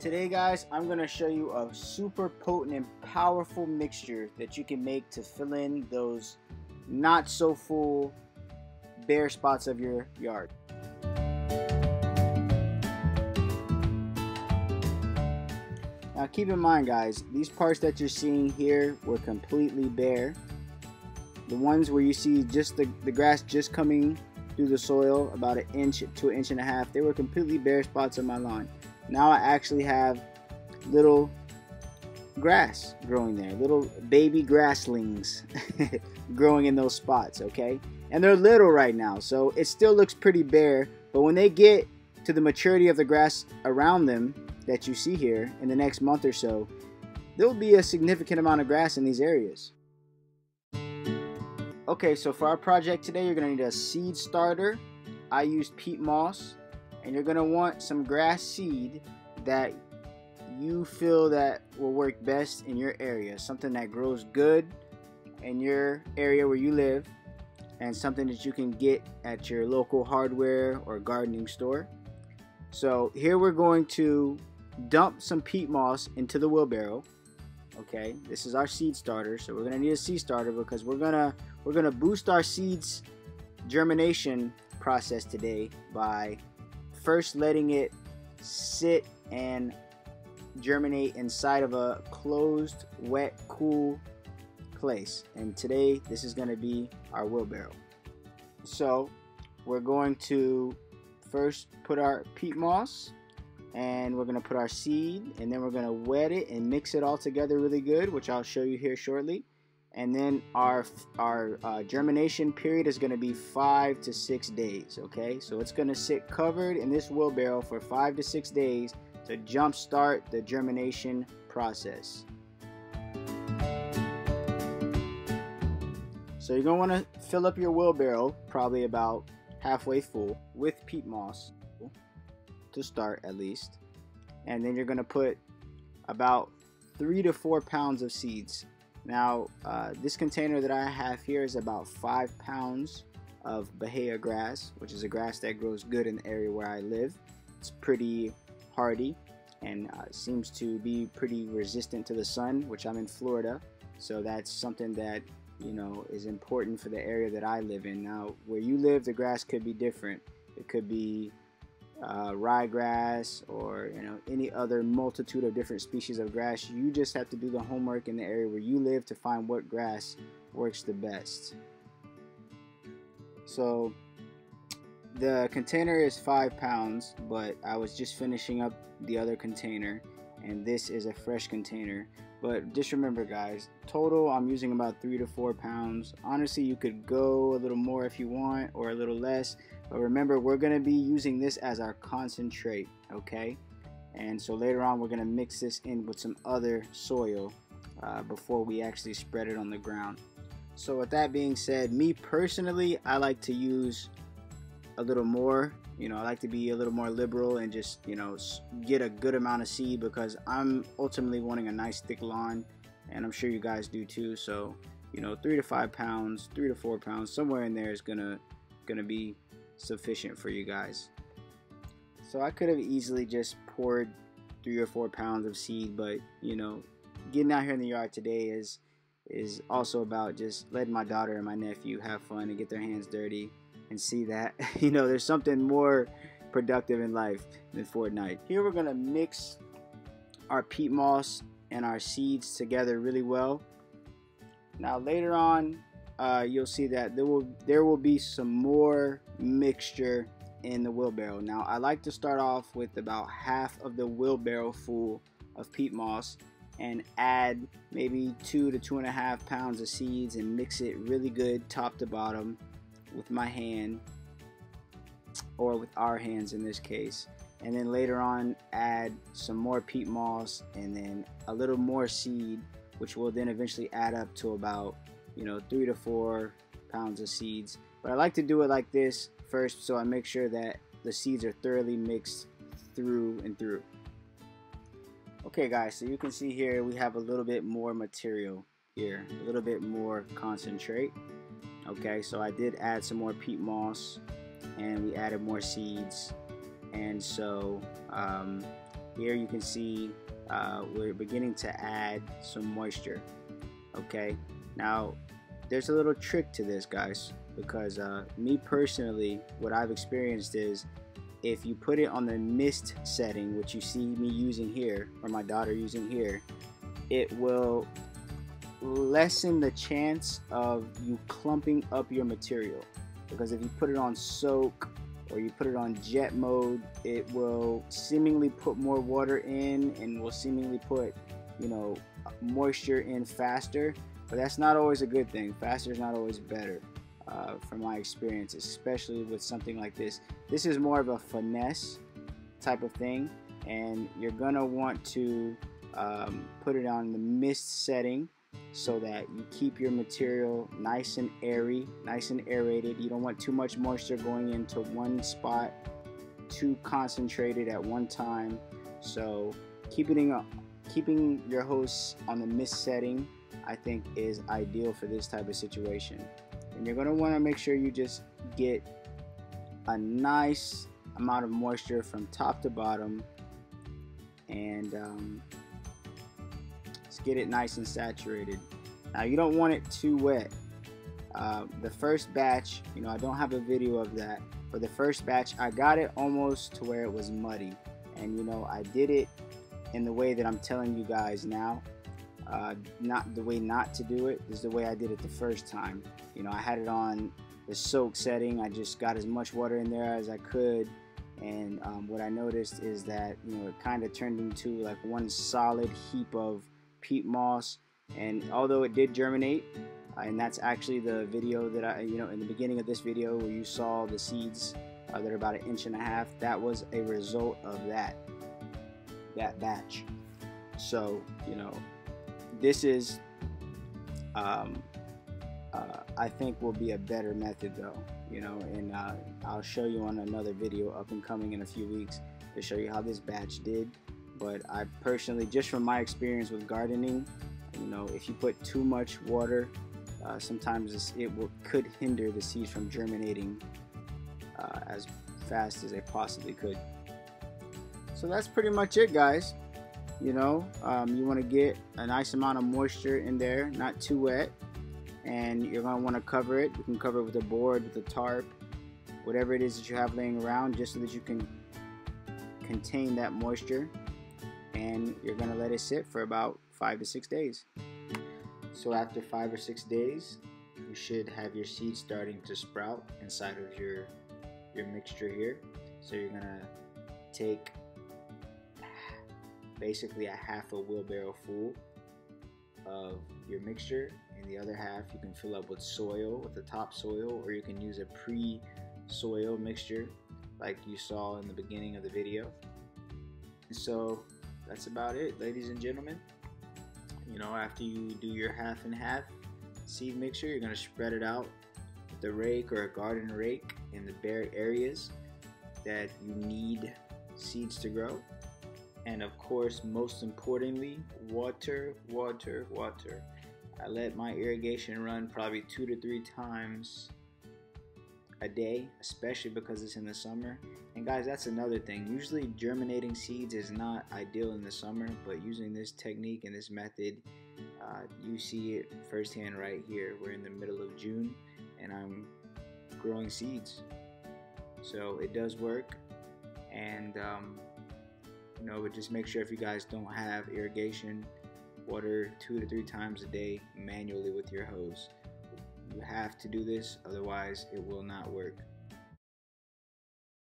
Today guys, I'm going to show you a super potent and powerful mixture that you can make to fill in those not so full bare spots of your yard. Now keep in mind guys, these parts that you're seeing here were completely bare. The ones where you see just the grass just coming through the soil about an inch to an inch and a half, they were completely bare spots on my lawn. Now I actually have little grass growing there, little baby grasslings growing in those spots, okay? And they're little right now, so it still looks pretty bare, but when they get to the maturity of the grass around them that you see here in the next month or so, there will be a significant amount of grass in these areas. Okay, so for our project today, you're going to need a seed starter. I used peat moss. And you're going to want some grass seed that you feel that will work best in your area. Something that grows good in your area where you live, and something that you can get at your local hardware or gardening store. So here we're going to dump some peat moss into the wheelbarrow. Okay, this is our seed starter. So we're going to need a seed starter because we're gonna boost our seeds germination process today by first letting it sit and germinate inside of a closed, wet, cool place. And today this is going to be our wheelbarrow. So we're going to first put our peat moss, and we're going to put our seed, and then we're going to wet it and mix it all together really good, which I'll show you here shortly. And then our germination period is going to be 5 to 6 days, okay? So it's going to sit covered in this wheelbarrow for 5 to 6 days to jumpstart the germination process. So you're going to want to fill up your wheelbarrow, probably about halfway full, with peat moss to start at least. And then you're going to put about 3 to 4 pounds of seeds. Now, this container that I have here is about 5 pounds of Bahia grass, which is a grass that grows good in the area where I live. It's pretty hardy and seems to be pretty resistant to the sun, which I'm in Florida. So that's something that, you know, is important for the area that I live in. Now, where you live, the grass could be different. It could be ryegrass, or any other multitude of different species of grass. You just have to do the homework in the area where you live to find what grass works the best. So the container is 5 pounds, but I was just finishing up the other container, and this is a fresh container. But just remember guys, total I'm using about 3 to 4 pounds. Honestly, you could go a little more if you want, or a little less. But remember, we're going to be using this as our concentrate, okay? And so later on, we're going to mix this in with some other soil before we actually spread it on the ground. So with that being said, me personally, I like to use a little more. I like to be a little more liberal and just, get a good amount of seed, because I'm ultimately wanting a nice thick lawn, and I'm sure you guys do too. So, 3 to 5 pounds, 3 to 4 pounds, somewhere in there is gonna be sufficient for you guys. So I could have easily just poured 3 or 4 pounds of seed, but getting out here in the yard today is also about just letting my daughter and my nephew have fun and get their hands dirty and see that there's something more productive in life than Fortnite. Here we're gonna mix our peat moss and our seeds together really well. Now later on, you'll see that there will be some more mixture in the wheelbarrow. Now I like to start off with about half of the wheelbarrow full of peat moss and add maybe 2 to 2.5 pounds of seeds and mix it really good top to bottom with my hand, or with our hands in this case. And then later on add some more peat moss and then a little more seed, which will then eventually add up to about 3 to 4 pounds of seeds. But I like to do it like this first, so I make sure that the seeds are thoroughly mixed through and through. Okay guys, so you can see here we have a little bit more material here, a little bit more concentrate. Okay, so I did add some more peat moss and we added more seeds, and so here you can see we're beginning to add some moisture. Okay, now there's a little trick to this, guys, because me personally, what I've experienced is if you put it on the mist setting, which you see me using here, or my daughter using here, it will lessen the chance of you clumping up your material. Because if you put it on soak or you put it on jet mode, it will seemingly put more water in and will seemingly put, you know, moisture in faster. But that's not always a good thing. Faster is not always better, from my experience, especially with something like this. This is more of a finesse type of thing, and you're gonna want to put it on the mist setting so that you keep your material nice and airy, nice and aerated. You don't want too much moisture going into one spot, too concentrated at one time. So keeping your hose on the mist setting, I think, is ideal for this type of situation. And you're going to want to make sure you just get a nice amount of moisture from top to bottom, and just get it nice and saturated. Now you don't want it too wet. The first batch, you know, I don't have a video of that, but the first batch I got it almost to where it was muddy, and you know, I did it in the way that I'm telling you guys now. Not the way not to do it is the way I did it the first time. You know, I had it on the soak setting. I just got as much water in there as I could, and what I noticed is that, you know, it kind of turned into like one solid heap of peat moss. And although it did germinate, and that's actually the video that I, you know, in the beginning of this video where you saw the seeds that are about 1.5 inches, that was a result of that batch. So, you know, this is I think will be a better method though, you know, and I'll show you on another video up and coming in a few weeks to show you how this batch did. But I personally, just from my experience with gardening, you know, if you put too much water, sometimes could hinder the seeds from germinating as fast as they possibly could. So that's pretty much it, guys. You know, you want to get a nice amount of moisture in there, not too wet, and you're going to want to cover it. You can cover it with a board, with a tarp, whatever it is that you have laying around, just so that you can contain that moisture. And you're going to let it sit for about 5 to 6 days. So after 5 or 6 days, you should have your seeds starting to sprout inside of your mixture here. So you're going to take basically a half a wheelbarrow full of your mixture, and the other half you can fill up with soil, with the top soil, or you can use a pre-soil mixture like you saw in the beginning of the video. And so that's about it, ladies and gentlemen. You know, after you do your half and half seed mixture, you're going to spread it out with a rake or a garden rake in the bare areas that you need seeds to grow. And of course, most importantly, water, water, water. I let my irrigation run probably 2 to 3 times a day, especially because it's in the summer. And guys, that's another thing. Usually germinating seeds is not ideal in the summer, but using this technique and this method, you see it firsthand right here. We're in the middle of June and I'm growing seeds. So it does work. And you know, but just make sure, if you guys don't have irrigation, water 2 to 3 times a day manually with your hose. You have to do this, otherwise it will not work.